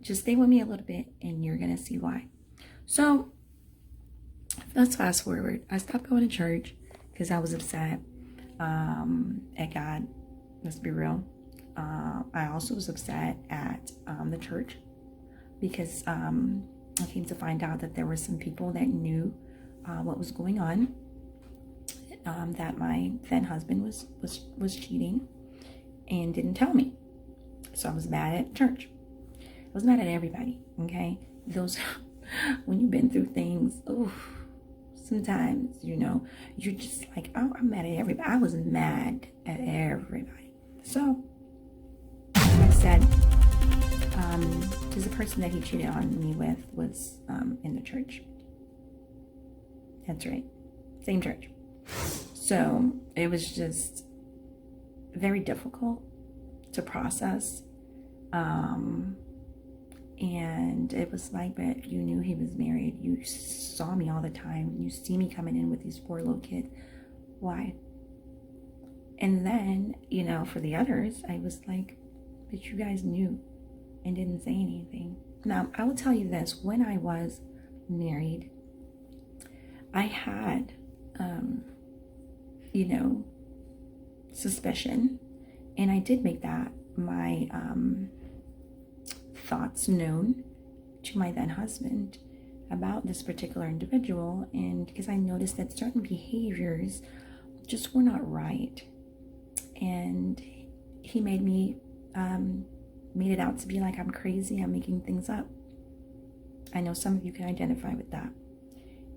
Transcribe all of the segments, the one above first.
just stay with me a little bit and you're going to see why. So let's fast forward. I stopped going to church because I was upset at God. Let's be real. I also was upset at the church because I came to find out that there were some people that knew what was going on, that my then husband was cheating and didn't tell me. So I was mad at church. I was mad at everybody, okay? Those, when you've been through things, sometimes, you're just like, oh, I'm mad at everybody. I was mad at everybody. So I said, because the person that he cheated on me with was in the church. That's right. Same church. So it was just very difficult to process. And it was like, but you knew he was married. You saw me all the time. You see me coming in with these poor little kids. Why? And then, for the others, I was like, but you guys knew and didn't say anything. Now, I will tell you this. When I was married, I had, suspicion. And I did make that my thoughts known to my then husband about this particular individual, and because I noticed that certain behaviors just were not right, and he made it out to be like I'm crazy, I'm making things up. I know some of you can identify with that,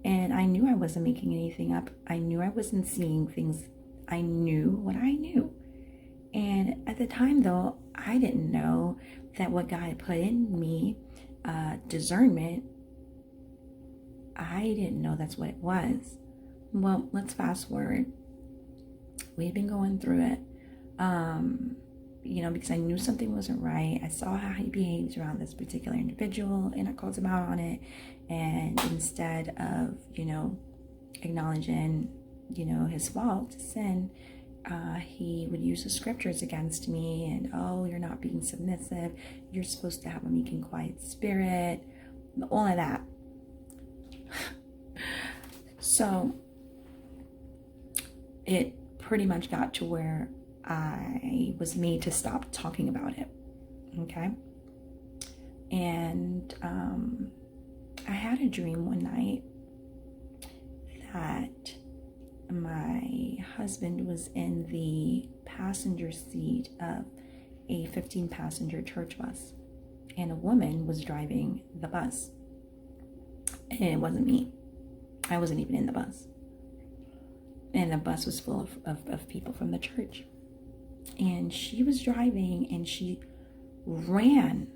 and I knew I wasn't making anything up. I knew I wasn't seeing things. I knew what I knew. And at the time, though, I didn't know that what God had put in me, discernment, I didn't know that's what it was. Well, let's fast forward. We've been going through it, because I knew something wasn't right. I saw how he behaved around this particular individual, and I called him out on it. And instead of, acknowledging, his fault, sin, he would use the scriptures against me, and, oh, you're not being submissive, you're supposed to have a meek and quiet spirit, all of that. So it pretty much got to where I was made to stop talking about it, okay? And I had a dream one night that my husband was in the passenger seat of a 15-passenger church bus, and a woman was driving the bus, and it wasn't me. I wasn't even in the bus, and the bus was full of people from the church, and she was driving, and she ran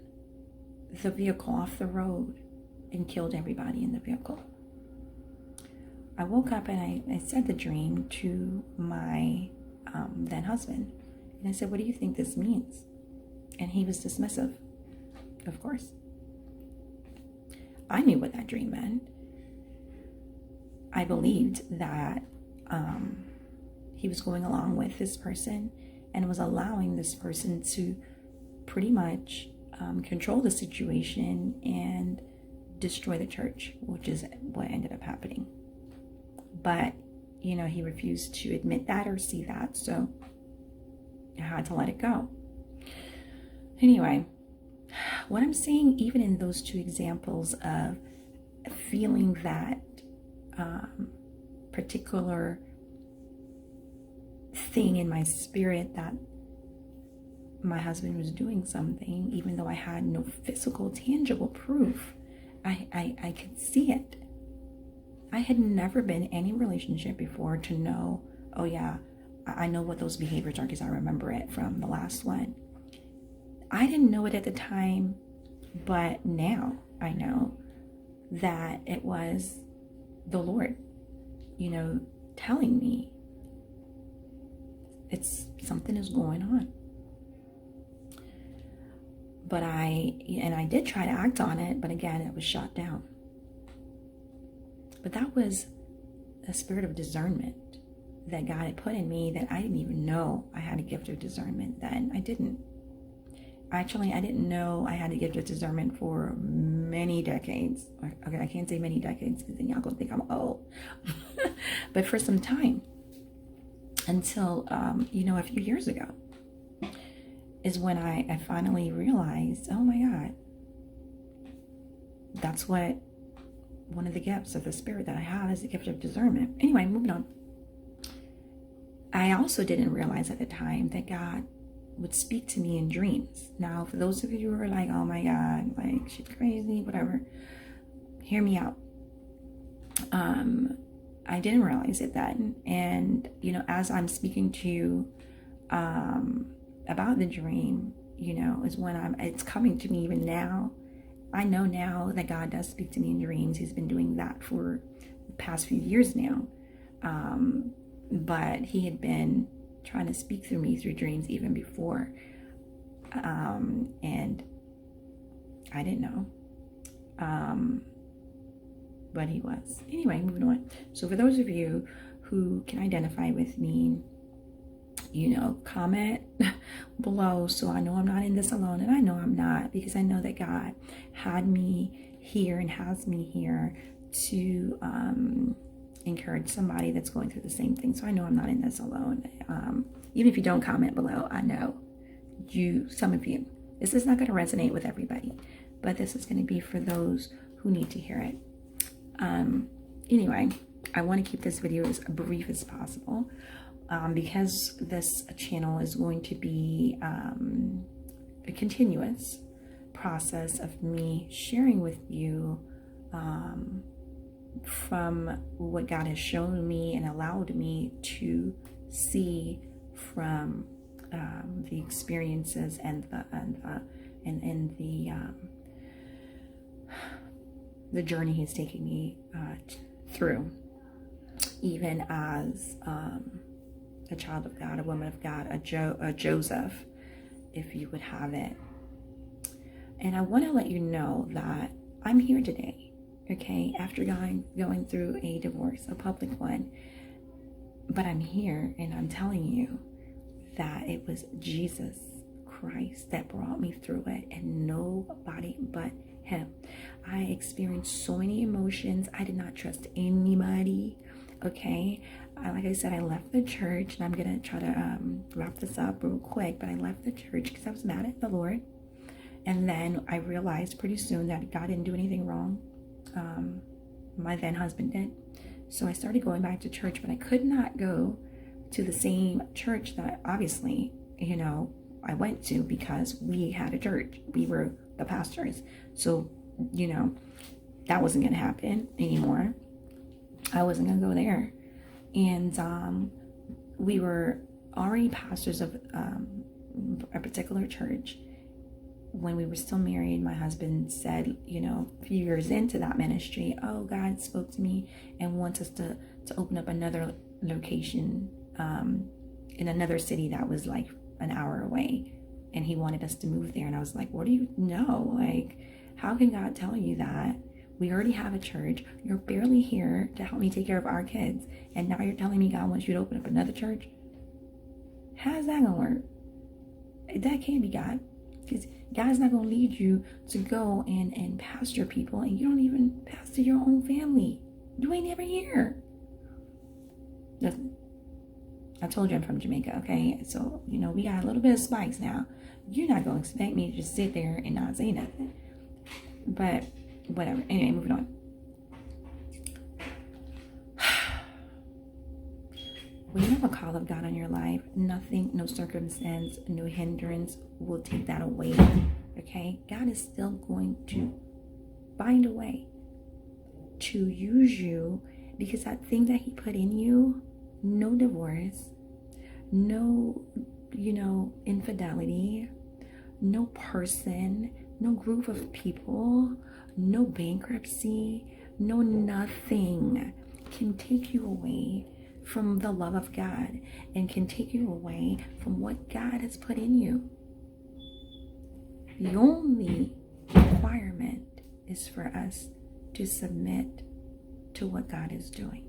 the vehicle off the road and killed everybody in the vehicle. I woke up and I said the dream to my then husband. And I said, what do you think this means? And he was dismissive, of course. I knew what that dream meant. I believed that he was going along with this person and was allowing this person to pretty much control the situation and destroy the church, which is what ended up happening. But, he refused to admit that or see that, so I had to let it go. Anyway, what I'm saying, even in those two examples of feeling that particular thing in my spirit that my husband was doing something, even though I had no physical, tangible proof, I could see it. I had never been in any relationship before to know, oh yeah, I know what those behaviors are because I remember it from the last one. I didn't know it at the time, but now I know that it was the Lord, telling me something is going on. But I did try to act on it, but again, it was shot down. But that was a spirit of discernment that God had put in me that I didn't even know I had a gift of discernment then. I didn't. Actually, I didn't know I had a gift of discernment for many decades. Okay, I can't say many decades because then y'all gonna think I'm old. But for some time, until a few years ago, is when I finally realized, oh my God, that's what one of the gifts of the Spirit that I have is the gift of discernment. Anyway, moving on. I also didn't realize at the time that God would speak to me in dreams. Now, for those of you who are like, oh my God, like she's crazy, whatever, hear me out. I didn't realize it then. And, as I'm speaking to you about the dream, is when it's coming to me even now. I know now that God does speak to me in dreams. He's been doing that for the past few years now. But he had been trying to speak through me through dreams even before. And I didn't know. But he was. Anyway, moving on. So for those of you who can identify with me, comment below so I know I'm not in this alone. And I know I'm not, because I know that God had me here and has me here to encourage somebody that's going through the same thing. So I know I'm not in this alone. Even if you don't comment below, I know some of you, this is not going to resonate with everybody, but this is going to be for those who need to hear it. Anyway, I want to keep this video as brief as possible, because this channel is going to be a continuous process of me sharing with you from what God has shown me and allowed me to see from the experiences and the journey He's taking me through, even as a child of God, a woman of God, a Joseph, if you would have it. And I want to let you know that I'm here today, okay, after going through a divorce, a public one. But I'm here and I'm telling you that it was Jesus Christ that brought me through it, and nobody but Him. I experienced so many emotions. I did not trust anybody, okay? Like I said, I left the church, and I'm going to try to wrap this up real quick, but I left the church because I was mad at the Lord. And then I realized pretty soon that God didn't do anything wrong. My then husband did. So I started going back to church, but I could not go to the same church that obviously, I went to, because we had a church. We were the pastors. So, that wasn't going to happen anymore. I wasn't going to go there. And we were already pastors of a particular church. When we were still married, my husband said, a few years into that ministry, oh, God spoke to me and wants us to open up another location in another city that was like an hour away. And he wanted us to move there. And I was like, what do you know? Like, how can God tell you that? We already have a church. You're barely here to help me take care of our kids. And now you're telling me God wants you to open up another church? How's that going to work? That can't be God. Because God's not going to lead you to go and pastor people, and you don't even pastor your own family. You ain't ever here. Listen, I told you I'm from Jamaica, okay? So, we got a little bit of spice now. You're not going to expect me to just sit there and not say nothing. But whatever. Anyway, moving on. When you have a call of God on your life, nothing, no circumstance, no hindrance will take that away. Okay? God is still going to find a way to use you, because that thing that He put in you, no divorce, no, infidelity, no person, no group of people, no bankruptcy, no nothing can take you away from the love of God, and can take you away from what God has put in you. The only requirement is for us to submit to what God is doing.